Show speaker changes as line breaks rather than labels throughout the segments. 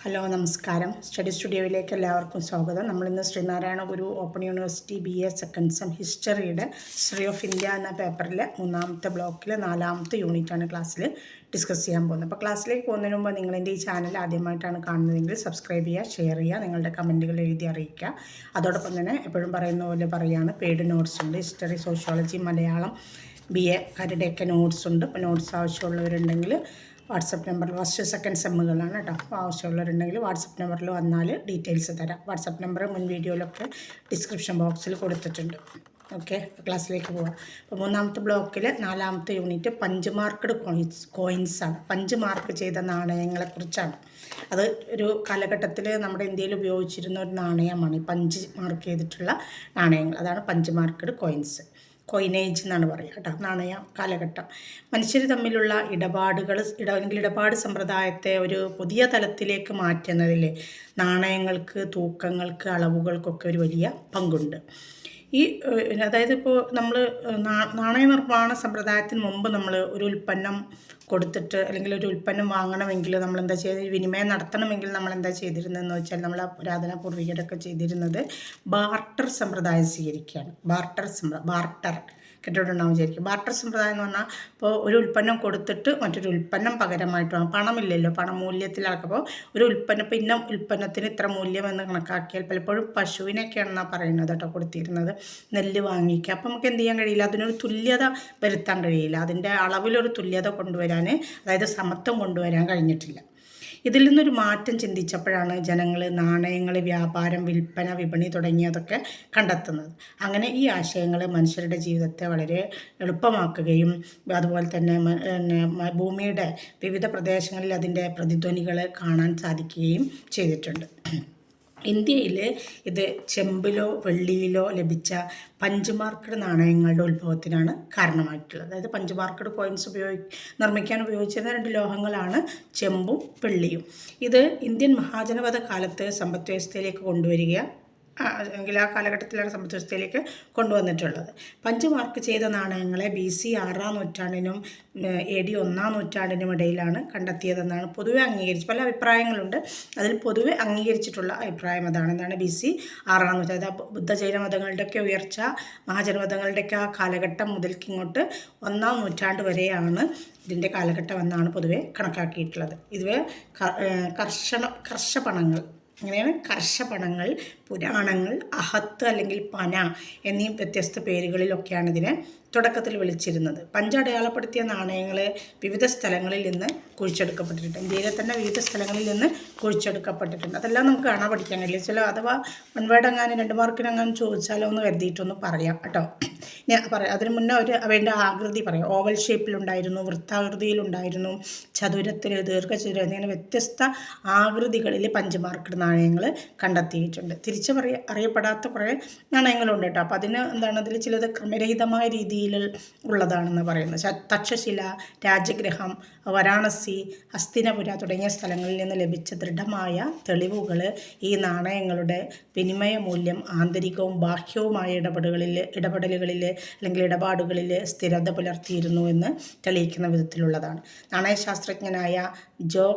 Hello നമസ്കാരം. Study സ്റ്റുഡിയോയിലേക്ക് എല്ലാവർക്കും സ്വാഗതം. നമ്മളിന്ന് Sreenarayana Guru open university BA second sem ഹിസ്റ്ററിയുടെ ഹിസ്റ്ററി ഓഫ് ഇന്ത്യ എന്ന പേപ്പറിലെ 3-ാമത്തെ ബ്ലോക്കിലെ 4-ാമത്തെ യൂണിറ്റാണ് ക്ലാസ്സിൽ ഡിസ്കസ് ചെയ്യാൻ പോകുന്നത്. അപ്പോൾ ക്ലാസ്സിലേക്ക് പോകുന്നതിന് മുമ്പ് നിങ്ങളെൻ്റെ ഈ ചാനൽ ആദ്യമായിട്ടാണ് കാണുന്നതെങ്കിൽ സബ്സ്ക്രൈബ് ചെയ്യുക, ഷെയർ ചെയ്യുക, നിങ്ങളുടെ കമൻറ്റുകൾ എഴുതി അറിയിക്കുക. അതോടൊപ്പം തന്നെ എപ്പോഴും പറയുന്ന പോലെ പറയുകയാണ്, പെയ്ഡ് നോട്ട്സ് ഉണ്ട്. ഹിസ്റ്ററി, സോഷ്യോളജി, മലയാളം BA കാരുടെയൊക്കെ നോട്ട്സ് ഉണ്ട്. അപ്പോൾ നോട്ട്സ് ആവശ്യമുള്ളവരുണ്ടെങ്കിൽ വാട്സപ്പ് നമ്പറിൽ ഫസ്റ്റ് സെക്കൻഡ് സെമ്മുകളാണ് കേട്ടോ. അപ്പോൾ ആവശ്യമുള്ളവരുണ്ടെങ്കിൽ വാട്സപ്പ് നമ്പറിൽ വന്നാൽ ഡീറ്റെയിൽസ് തരാം. വാട്സപ്പ് നമ്പർ മുൻ വീഡിയോയിലൊക്കെ ഡിസ്ക്രിപ്ഷൻ ബോക്സിൽ കൊടുത്തിട്ടുണ്ട്. ഓക്കെ, ക്ലാസ്സിലേക്ക് പോവാം. അപ്പോൾ 3-ാമത്തെ ബ്ലോക്കിൽ 4-ാമത്തെ യൂണിറ്റ് 5 മാർക്കഡ് കോയിൻസാണ്. 5 മാർക്ക് ചെയ്ത നാണയങ്ങളെക്കുറിച്ചാണ്. അത് ഒരു കാലഘട്ടത്തിൽ നമ്മുടെ ഇന്ത്യയിൽ ഉപയോഗിച്ചിരുന്ന ഒരു നാണയമാണ് ഈ 5 മാർക്ക് ചെയ്തിട്ടുള്ള നാണയങ്ങൾ. അതാണ് 5 മാർക്കഡ് കോയിൻസ്. കോയിനേജ് എന്നാണ് പറയുക കേട്ടോ. നാണയ കാലഘട്ടം മനുഷ്യർ തമ്മിലുള്ള ഇടപാട് സമ്പ്രദായത്തെ ഒരു പുതിയ തലത്തിലേക്ക് മാറ്റുന്നതിൽ നാണയങ്ങൾക്ക്, തൂക്കങ്ങൾക്ക്, അളവുകൾക്കൊക്കെ ഒരു വലിയ പങ്കുണ്ട്. അതായത് ഇപ്പോൾ നമ്മൾ നാണയ നിർമ്മാണ സമ്പ്രദായത്തിന് മുമ്പ് നമ്മൾ ഒരു ഉൽപ്പന്നം കൊടുത്തിട്ട് അല്ലെങ്കിൽ ഒരു ഉൽപ്പന്നം വാങ്ങണമെങ്കിൽ നമ്മൾ എന്താ ചെയ്ത് വിനിമയം നടത്തണമെങ്കിൽ നമ്മൾ എന്താ ചെയ്തിരുന്നതെന്ന് വെച്ചാൽ നമ്മൾ പുരാതന പൂർവികരൊക്കെ ചെയ്തിരുന്നത് ബാർട്ടർ സമ്പ്രദായം സ്വീകരിക്കുകയാണ്. ബാർട്ടർ കേട്ടിട്ടുണ്ടാവും വിചാരിക്കും. ബാർട്ടർ സമ്പ്രദായം എന്ന് പറഞ്ഞാൽ ഇപ്പോൾ ഒരു ഉൽപ്പന്നം കൊടുത്തിട്ട് മറ്റൊരു ഉൽപ്പന്നം പകരമായിട്ട് വാങ്ങും. പണമില്ലല്ലോ, പണമൂല്യത്തിലാക്കുമ്പോൾ ഒരു ഉൽപ്പന്നം പിന്നെ ഉൽപ്പന്നത്തിന് ഇത്ര മൂല്യം എന്ന് കണക്കാക്കിയാൽ പലപ്പോഴും പശുവിനൊക്കെയാണെന്നാണ് പറയുന്നത് കേട്ടോ കൊടുത്തിരുന്നത്. നെല്ല് വാങ്ങിക്കുക. അപ്പം നമുക്ക് എന്ത് ചെയ്യാൻ കഴിയില്ല, അതിനൊരു തുല്യത വരുത്താൻ കഴിയില്ല. അതിൻ്റെ അളവിലൊരു തുല്യത കൊണ്ടുവരാൻ, അതായത് സമത്വം കൊണ്ടുവരാൻ കഴിഞ്ഞിട്ടില്ല. ഇതിൽ നിന്നൊരു മാറ്റം ചിന്തിച്ചപ്പോഴാണ് ജനങ്ങൾ നാണയങ്ങൾ, വ്യാപാരം, വിൽപ്പന, വിപണി തുടങ്ങിയതൊക്കെ കണ്ടെത്തുന്നത്. അങ്ങനെ ഈ ആശയങ്ങൾ മനുഷ്യരുടെ ജീവിതത്തെ വളരെ എളുപ്പമാക്കുകയും അതുപോലെ തന്നെ ഭൂമിയുടെ വിവിധ പ്രദേശങ്ങളിൽ അതിൻ്റെ പ്രതിധ്വനികൾ കാണാൻ സാധിക്കുകയും ചെയ്തിട്ടുണ്ട്. ഇന്ത്യയിൽ ഇത് ചെമ്പിലോ വെള്ളിയിലോ ലഭിച്ച 5 മാർക്കഡ് നാണയങ്ങളുടെ ഉത്ഭവത്തിനാണ് കാരണമായിട്ടുള്ളത്. അതായത് 5 മാർക്കഡ് കോയിൻസ് നിർമ്മിക്കാൻ ഉപയോഗിച്ചിരുന്ന 2 ലോഹങ്ങളാണ് ചെമ്പും വെള്ളിയും. ഇത് ഇന്ത്യൻ മഹാജനപദ കാലത്ത് സമ്പദ് വ്യവസ്ഥയിലേക്ക് കൊണ്ടുവരിക എങ്കിൽ ആ കാലഘട്ടത്തിലാണ് സമ്പദ് വ്യവസ്ഥയിലേക്ക് കൊണ്ടുവന്നിട്ടുള്ളത്. 5 മാർക്ക് ചെയ്ത നാണയങ്ങളെ BC 6-ാം നൂറ്റാണ്ടിനും AD 1-ാം നൂറ്റാണ്ടിനും ഇടയിലാണ് കണ്ടെത്തിയതെന്നാണ് പൊതുവെ അംഗീകരിച്ച് പല അഭിപ്രായങ്ങളുണ്ട്. അതിൽ പൊതുവെ അംഗീകരിച്ചിട്ടുള്ള അഭിപ്രായം അതാണ്. എന്താണ് BC 6-ാം നൂറ്റാണ്ട്. ബുദ്ധ ജൈന മതങ്ങളുടെയൊക്കെ ഉയർച്ച, മഹാജനപദങ്ങളുടെയൊക്കെ ആ കാലഘട്ടം മുതൽക്കിങ്ങോട്ട് 1-ാം നൂറ്റാണ്ട് വരെയാണ് ഇതിൻ്റെ കാലഘട്ടം എന്നാണ് പൊതുവെ കണക്കാക്കിയിട്ടുള്ളത്. ഇത് കർഷപണങ്ങൾ അങ്ങനെയാണ്. കർഷപണങ്ങൾ, പുരാണങ്ങൾ, അഹത്ത് അല്ലെങ്കിൽ പന എന്നീ വ്യത്യസ്ത പേരുകളിലൊക്കെയാണ് ഇതിനെ തുടക്കത്തിൽ വിളിച്ചിരുന്നത്. 5 അടയാളപ്പെടുത്തിയ നാണയങ്ങൾ വിവിധ സ്ഥലങ്ങളിൽ നിന്ന് കുഴിച്ചെടുക്കപ്പെട്ടിട്ടുണ്ട്. ഇന്ത്യയിലെ തന്നെ വിവിധ സ്ഥലങ്ങളിൽ നിന്ന് കുഴിച്ചെടുക്കപ്പെട്ടിട്ടുണ്ട്. അതെല്ലാം നമുക്ക് കാണാൻ പഠിക്കാൻ കഴിയില്ല. ചില അഥവാ 1 വേർഡ് എങ്ങാനും 2 മാർക്കിനെങ്ങാനും ചോദിച്ചാലോ എന്ന് കരുതിയിട്ടൊന്ന് പറയാം കേട്ടോ. ഞാൻ പറയാം. അതിന് മുന്നേ അവൻ്റെ ആകൃതി പറയാം. ഓവൽ ഷേപ്പിലുണ്ടായിരുന്നു, വൃത്താകൃതിയിലുണ്ടായിരുന്നു, ചതുരത്തിൽ, ദീർഘചതുരം എന്നിങ്ങനെ വ്യത്യസ്ത ആകൃതികളിൽ 5 മാർക്കഡ് നാണയങ്ങൾ കണ്ടെത്തിയിട്ടുണ്ട്. അറിയപ്പെടാത്ത കുറേ നാണയങ്ങളുണ്ട് കേട്ടോ. അപ്പോൾ അതിന് അതിൽ ചിലത് ക്രമരഹിതമായ രീതിയിൽ ഉള്ളതാണെന്ന് പറയുന്നത്. തക്ഷശില, രാജഗ്രഹം, വാരാണസി, ഹസ്തിനപുര തുടങ്ങിയ സ്ഥലങ്ങളിൽ നിന്ന് ലഭിച്ച ദൃഢമായ തെളിവുകൾ ഈ നാണയങ്ങളുടെ വിനിമയ മൂല്യം ആന്തരികവും ബാഹ്യവുമായ ഇടപെടലുകളിൽ അല്ലെങ്കിൽ ഇടപാടുകളിൽ സ്ഥിരത പുലർത്തിയിരുന്നു എന്ന് തെളിയിക്കുന്ന വിധത്തിലുള്ളതാണ്. നാണയശാസ്ത്രജ്ഞനായ ജോ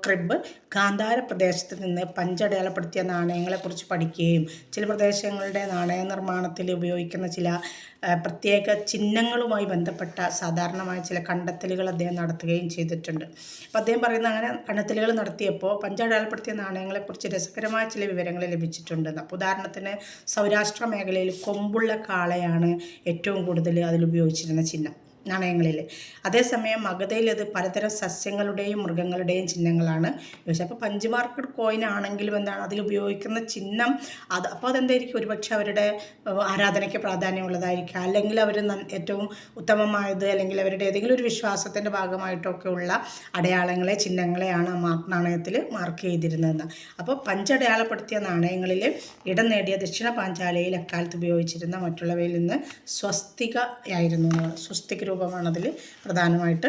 ക്രിബ് ഗാന്ധാര പ്രദേശത്ത് നിന്ന് 5 അടയാളപ്പെടുത്തിയ നാണയങ്ങളെക്കുറിച്ച് പഠിക്കുകയും ചില പ്രദേശങ്ങളുടെ നാണയ നിർമ്മാണത്തിൽ ഉപയോഗിക്കുന്ന ചില പ്രത്യേക ചിഹ്നങ്ങളുമായി ബന്ധപ്പെട്ട സാധാരണമായ ചില കണ്ടെത്തലുകൾ അദ്ദേഹം നടത്തുകയും ചെയ്തിട്ടുണ്ട്. അപ്പോൾ അദ്ദേഹം പറയുന്ന അങ്ങനെ കണ്ടെത്തലുകൾ നടത്തിയപ്പോൾ 5 അടയാളപ്പെടുത്തിയ നാണയങ്ങളെക്കുറിച്ച് രസകരമായ ചില വിവരങ്ങൾ ലഭിച്ചിട്ടുണ്ടെന്ന്. അപ്പോൾ ഉദാഹരണത്തിന് സൗരാഷ്ട്ര മേഖലയിൽ കൊമ്പുള്ള കാളയാണ് ഏറ്റവും കൂടുതൽ അതിലുപയോഗിച്ചിരുന്ന ചിഹ്നം നാണയങ്ങളിൽ. അതേസമയം മഗധയിൽ അത് പലതരം സസ്യങ്ങളുടെയും മൃഗങ്ങളുടെയും ചിഹ്നങ്ങളാണ് ഉപയോഗിച്ചത്. അപ്പോൾ 5 മാർക്കഡ് കോയിൻ ആണെങ്കിലും അതിലുപയോഗിക്കുന്ന ചിഹ്നം അപ്പോൾ അതെന്തായിരിക്കും, ഒരുപക്ഷെ അവരുടെ ആരാധനയ്ക്ക് പ്രാധാന്യമുള്ളതായിരിക്കും, അല്ലെങ്കിൽ അവർ ഏറ്റവും ഉത്തമമായത് അല്ലെങ്കിൽ അവരുടെ ഏതെങ്കിലും ഒരു വിശ്വാസത്തിൻ്റെ ഭാഗമായിട്ടൊക്കെ ഉള്ള അടയാളങ്ങളെ, ചിഹ്നങ്ങളെയാണ് നാണയത്തിൽ മാർക്ക് ചെയ്തിരുന്നതെന്ന്. അപ്പോൾ 5 അടയാളപ്പെടുത്തിയ നാണയങ്ങളിൽ ഇടം നേടിയ ദക്ഷിണ പാഞ്ചാലയിൽ അക്കാലത്ത് ഉപയോഗിച്ചിരുന്ന മറ്റുള്ളവയിൽ നിന്ന് സ്വസ്തിക രൂപമാണ് അതിൽ പ്രധാനമായിട്ട്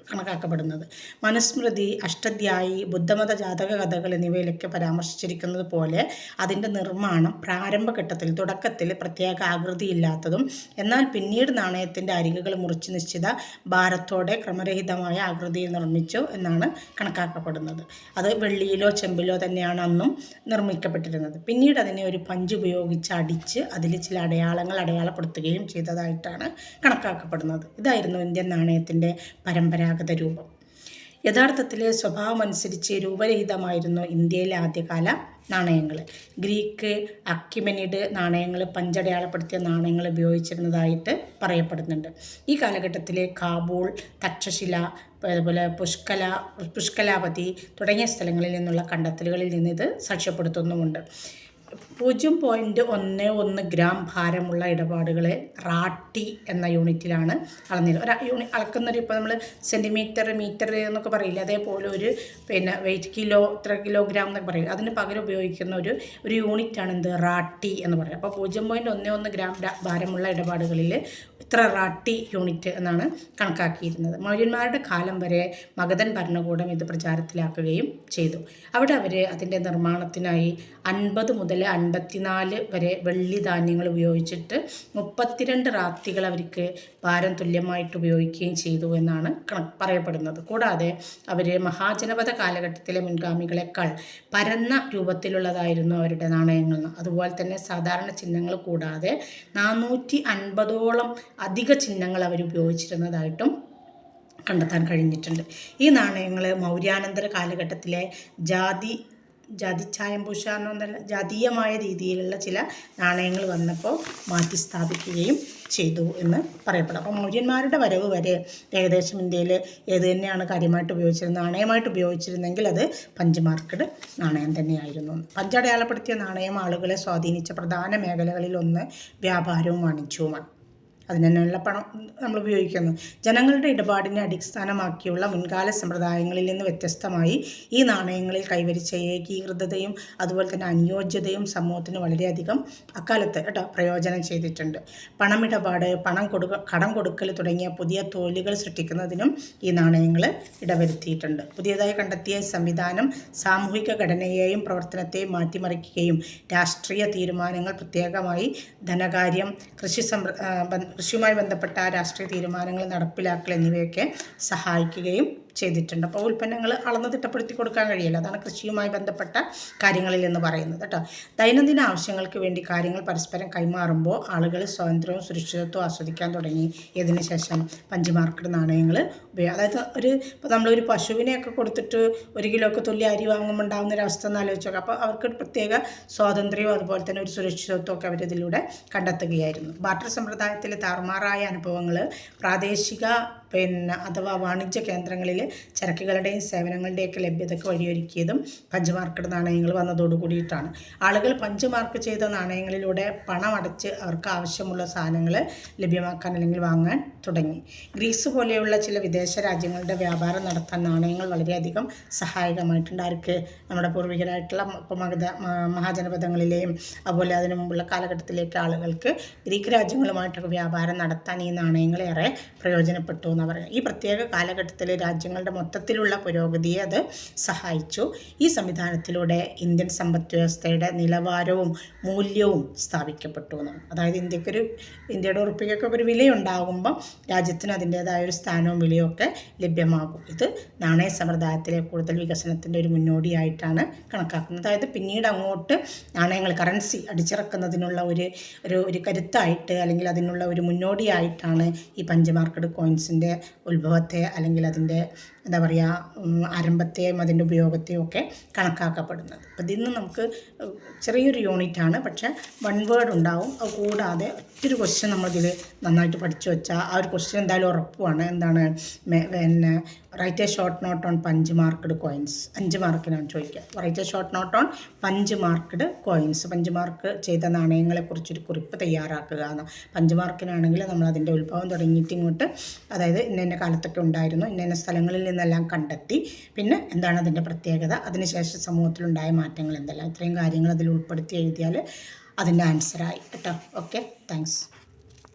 കണക്കാക്കപ്പെടുന്നത്. മനുസ്മൃതി, അഷ്ടധ്യായി, ബുദ്ധമത ജാതക കഥകൾ എന്നിവയിലൊക്കെ പരാമർശിച്ചിരിക്കുന്നത് പോലെ അതിൻ്റെ നിർമ്മാണം പ്രാരംഭഘട്ടത്തിൽ തുടക്കത്തിൽ പ്രത്യേക ആകൃതിയില്ലാത്തതും എന്നാൽ പിന്നീട് നാണയത്തിൻ്റെ അരികുകൾ മുറിച്ച് നിശ്ചിത ഭാരത്തോടെ ക്രമരഹിതമായ ആകൃതിയിൽ നിർമ്മിച്ചു എന്നാണ് കണക്കാക്കപ്പെടുന്നത്. അത് വെള്ളിയിലോ ചെമ്പിലോ തന്നെയാണ് അന്നും നിർമ്മിക്കപ്പെട്ടിരുന്നത്. പിന്നീട് അതിനെ ഒരു പഞ്ച് ഉപയോഗിച്ച് അടിച്ച് അതിൽ ചില അടയാളങ്ങൾ അടയാളപ്പെടുത്തുകയും ചെയ്തതായിട്ടാണ് കണക്കാക്കപ്പെടുന്നത്. ഇതായിരുന്നു ഇന്ത്യൻ നാണയത്തിൻ്റെ പരമ്പരാഗത രൂപം. യഥാർത്ഥത്തിൽ സ്വഭാവമനുസരിച്ച് രൂപരഹിതമായിരുന്നു ഇന്ത്യയിലെ ആദ്യകാല നാണയങ്ങൾ. ഗ്രീക്ക് അക്യുമെനിഡ് നാണയങ്ങൾ പഞ്ചടയാളപ്പെടുത്തിയ നാണയങ്ങൾ ഉപയോഗിച്ചിരുന്നതായിട്ട് പറയപ്പെടുന്നുണ്ട്. ഈ കാലഘട്ടത്തിൽ കാബൂൾ, തക്ഷശില, അതുപോലെ പുഷ്കലാവതി തുടങ്ങിയ സ്ഥലങ്ങളിൽ നിന്നുള്ള കണ്ടെത്തലുകളിൽ നിന്ന് ഇത് സാക്ഷ്യപ്പെടുത്തുന്നുമുണ്ട്. 0.11 ഗ്രാം ഭാരമുള്ള ഇടപാടുകളെ റാട്ടി എന്ന യൂണിറ്റിലാണ് അളന്നിരുന്നത്. അളക്കുന്നൊരു ഇപ്പോൾ നമ്മൾ സെൻറ്റിമീറ്റർ, മീറ്റർ എന്നൊക്കെ പറയില്ല, അതേപോലെ ഒരു വെയിറ്റ് കിലോ, ഇത്ര കിലോഗ്രാം എന്നൊക്കെ പറയില്ല, അതിന് പകരം ഉപയോഗിക്കുന്ന ഒരു യൂണിറ്റാണ് എന്ത്, റാട്ടി എന്ന് പറയുന്നത്. അപ്പോൾ 0.11 ഗ്രാം ഭാരമുള്ള ഇടപാടുകളിൽ ഇത്ര റാട്ടി യൂണിറ്റ് എന്നാണ് കണക്കാക്കിയിരുന്നത്. മൗര്യന്മാരുടെ കാലം വരെ മഗധൻ ഭരണകൂടം ഇത് പ്രചാരത്തിലാക്കുകയും ചെയ്തു. അവിടെ അവർ അതിൻ്റെ നിർമ്മാണത്തിനായി 50 മുതൽ 54 വരെ വെള്ളി ധാന്യങ്ങൾ ഉപയോഗിച്ചിട്ട് 32 റാത്തികൾ അവർക്ക് ഭാരം തുല്യമായിട്ട് ഉപയോഗിക്കുകയും ചെയ്തു എന്നാണ് പറയപ്പെടുന്നത്. കൂടാതെ അവർ മഹാജനപദ കാലഘട്ടത്തിലെ മുൻഗാമികളെക്കാൾ പരന്ന രൂപത്തിലുള്ളതായിരുന്നു അവരുടെ നാണയങ്ങൾ. അതുപോലെ തന്നെ സാധാരണ ചിഹ്നങ്ങൾ കൂടാതെ 450ഓളം അധിക ചിഹ്നങ്ങൾ അവർ ഉപയോഗിച്ചിരുന്നതായിട്ടും കണ്ടെത്താൻ കഴിഞ്ഞിട്ടുണ്ട്. ഈ നാണയങ്ങൾ മൗര്യാനന്തര കാലഘട്ടത്തിലെ ജാതീയമായ രീതിയിലുള്ള ചില നാണയങ്ങൾ വന്നപ്പോൾ മാറ്റി സ്ഥാപിക്കുകയും ചെയ്തു എന്ന് പറയപ്പെടും. അപ്പോൾ മൗര്യന്മാരുടെ വരവ് വരെ ഏകദേശം ഇന്ത്യയിൽ ഏത് തന്നെയാണ് കാര്യമായിട്ട് ഉപയോഗിച്ചിരുന്നത്, നാണയമായിട്ട് ഉപയോഗിച്ചിരുന്നെങ്കിൽ അത് പഞ്ച് മാർക്കഡ് നാണയം തന്നെയായിരുന്നു. പഞ്ചടയാളപ്പെടുത്തിയ നാണയം ആളുകളെ സ്വാധീനിച്ച പ്രധാന മേഖലകളിൽ ഒന്ന് വ്യാപാരവും വാണിജ്യവുമാണ്. അതിനുള്ള പണം നമ്മൾ ഉപയോഗിക്കുന്നു. ജനങ്ങളുടെ ഇടപാടിനെ അടിസ്ഥാനമാക്കിയുള്ള മുൻകാല സമ്പ്രദായങ്ങളിൽ നിന്ന് വ്യത്യസ്തമായി ഈ നാണയങ്ങളിൽ കൈവരിച്ച ഏകീകൃതതയും അതുപോലെ തന്നെ അനുയോജ്യതയും സമൂഹത്തിന് വളരെയധികം അക്കാലത്ത് പ്രയോജനം ചെയ്തിട്ടുണ്ട്. പണമിടപാട്, കടം കൊടുക്കൽ തുടങ്ങിയ പുതിയ തൊഴിലുകൾ സൃഷ്ടിക്കുന്നതിനും ഈ നാണയങ്ങൾ ഇടവരുത്തിയിട്ടുണ്ട്. പുതിയതായി കണ്ടെത്തിയ സംവിധാനം സാമൂഹിക ഘടനയെയും പ്രവർത്തനത്തെയും മാറ്റിമറിക്കുകയും രാഷ്ട്രീയ തീരുമാനങ്ങൾ, പ്രത്യേകമായി ധനകാര്യം, കൃഷിയുമായി ബന്ധപ്പെട്ട രാഷ്ട്രീയ തീരുമാനങ്ങൾ നടപ്പിലാക്കൽ എന്നിവയൊക്കെ സഹായിക്കുകയും ചെയ്തിട്ടുണ്ട്. അപ്പോൾ ഉൽപ്പന്നങ്ങൾ അളന്ന് തിട്ടപ്പെടുത്തി കൊടുക്കാൻ കഴിയില്ല. അതാണ് കൃഷിയുമായി ബന്ധപ്പെട്ട കാര്യങ്ങളിൽ എന്ന് പറയുന്നത് കേട്ടോ. ദൈനംദിന ആവശ്യങ്ങൾക്ക് വേണ്ടി കാര്യങ്ങൾ പരസ്പരം കൈമാറുമ്പോൾ ആളുകൾ സ്വാതന്ത്ര്യവും സുരക്ഷിതത്വവും ആസ്വദിക്കാൻ തുടങ്ങി. ഇതിന് ശേഷം പഞ്ച് മാർക്കഡ് നാണയങ്ങൾ അതായത് ഇപ്പോൾ നമ്മളൊരു പശുവിനെയൊക്കെ കൊടുത്തിട്ട് 1 കിലോക്ക് തുല്യ അരി വാങ്ങുമ്പോൾ ഉണ്ടാകുന്നൊരവസ്ഥ ഒന്ന് ആലോചിച്ച് നോക്കാം. അപ്പോൾ അവർക്ക് പ്രത്യേക സ്വാതന്ത്ര്യവും അതുപോലെ തന്നെ ഒരു സുരക്ഷിതത്വവും ഒക്കെ അവരിതിലൂടെ കണ്ടെത്തുകയായിരുന്നു. ബാർട്ടർ സമ്പ്രദായത്തിൽ താറുമാറായ അനുഭവങ്ങൾ പ്രാദേശിക അഥവാ വാണിജ്യ കേന്ദ്രങ്ങളിൽ ചരക്കുകളുടെയും സേവനങ്ങളുടെയൊക്കെ ലഭ്യതയ്ക്ക് വഴിയൊരുക്കിയതും പഞ്ച് മാർക്കഡ് നാണയങ്ങൾ വന്നതോടു കൂടിയിട്ടാണ്. ആളുകൾ പഞ്ച് മാർക്ക് ചെയ്ത നാണയങ്ങളിലൂടെ പണം അടച്ച് അവർക്ക് ആവശ്യമുള്ള സാധനങ്ങൾ ലഭ്യമാക്കാൻ അല്ലെങ്കിൽ വാങ്ങാൻ തുടങ്ങി. ഗ്രീസ് പോലെയുള്ള ചില വിദേശ രാജ്യങ്ങളുടെ വ്യാപാരം നടത്താൻ നാണയങ്ങൾ വളരെയധികം സഹായകമായിട്ടുണ്ട്. ആർക്ക്? നമ്മുടെ പൂർവികരായിട്ടുള്ള മഹാജനപദങ്ങളിലെയും അതുപോലെ അതിനു മുമ്പുള്ള കാലഘട്ടത്തിലേക്ക് ആളുകൾക്ക് ഗ്രീക്ക് രാജ്യങ്ങളുമായിട്ടൊക്കെ വ്യാപാരം നടത്താൻ ഈ നാണയങ്ങൾ ഏറെ പ്രയോജനപ്പെട്ടു എന്നാണ് പറയുന്നത്. ഈ പ്രത്യേക കാലഘട്ടത്തിൽ രാജ്യങ്ങളുടെ മൊത്തത്തിലുള്ള പുരോഗതിയെ അത് സഹായിച്ചു. ഈ സംവിധാനത്തിലൂടെ ഇന്ത്യൻ സമ്പദ് വ്യവസ്ഥയുടെ നിലവാരവും മൂല്യവും സ്ഥാപിക്കപ്പെട്ടു എന്നാണ്. അതായത് ഇന്ത്യയുടെ ഉറുപ്പികയ്ക്കൊക്കെ ഒരു വിലയുണ്ടാകുമ്പം രാജ്യത്തിന് അതിൻ്റേതായ ഒരു സ്ഥാനവും വിലയും ഒക്കെ ലഭ്യമാകും. ഇത് നാണയ സമ്പ്രദായത്തിലെ കൂടുതൽ വികസനത്തിൻ്റെ ഒരു മുന്നോടിയായിട്ടാണ് കണക്കാക്കുന്നത്. അതായത് പിന്നീട് അങ്ങോട്ട് നാണയങ്ങൾ, കറൻസി അടിച്ചിറക്കുന്നതിനുള്ള ഒരു കരുത്തായിട്ട് അല്ലെങ്കിൽ അതിനുള്ള ഒരു മുന്നോടിയായിട്ടാണ് ഈ പഞ്ച് മാർക്കഡ് കോയിൻസിൻ്റെ ഉത്ഭവത്തെ അല്ലെങ്കിൽ അതിൻ്റെ ആരംഭത്തെയും അതിൻ്റെ ഉപയോഗത്തെയും ഒക്കെ കണക്കാക്കപ്പെടുന്നത്. അപ്പോൾ ഇതിൽ നിന്ന് നമുക്ക് ചെറിയൊരു യൂണിറ്റാണ്, പക്ഷേ 1 വേർഡ് ഉണ്ടാവും. അത് കൂടാതെ ഒറ്റൊരു ക്വസ്റ്റ്യൻ നമ്മളിതിൽ നന്നായിട്ട് പഠിച്ചു വെച്ചാൽ ആ ഒരു ക്വസ്റ്റ്യൻ എന്തായാലും ഉറപ്പുമാണ്. എന്താണ്? Write a short note on punch marked coins. 5 മാർക്കിനാണ് ചോദിക്കുക. Write a short note on punch marked coins. Punch mark ചെയ്ത നാണയങ്ങളെക്കുറിച്ചൊരു കുറിപ്പ് തയ്യാറാക്കുക എന്ന്. 5 മാർക്കിനാണെങ്കിൽ നമ്മൾ അതിൻ്റെ ഉത്ഭവം തുടങ്ങിയിട്ട് ഇങ്ങോട്ട്, അതായത് ഇന്ന കാലത്തൊക്കെ ഉണ്ടായിരുന്നു, ഇന്ന സ്ഥലങ്ങളിൽ നിന്നെല്ലാം കണ്ടെത്തി, പിന്നെ എന്താണ് അതിൻ്റെ പ്രത്യേകത, അതിനുശേഷം സമൂഹത്തിലുണ്ടായ മാറ്റങ്ങൾ എന്തെല്ലാം, ഇത്രയും കാര്യങ്ങൾ അതിൽ ഉൾപ്പെടുത്തി എഴുതിയാൽ അതിൻ്റെ ആൻസറായി കേട്ടോ. Okay, thanks.